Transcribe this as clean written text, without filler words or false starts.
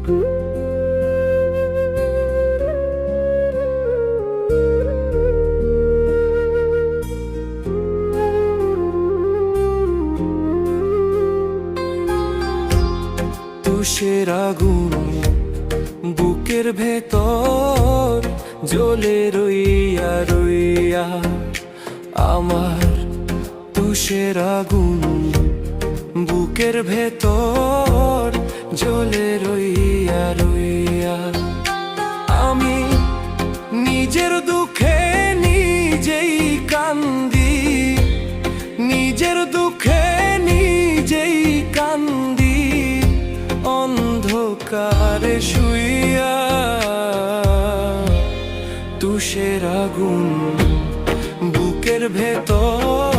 তুষের আগুন বুকের ভেতর জ্বলে রইয়া রইয়া, আমার তুষের আগুন বুকের ভেতর জ্বলে রইয়া রইয়া। আমি নিজের দুঃখে নিজেই কান্দি, নিজের দুঃখে নিজেই কান্দি, অন্ধকারে শুইয়া। তুষের আগুন বুকের ভেতর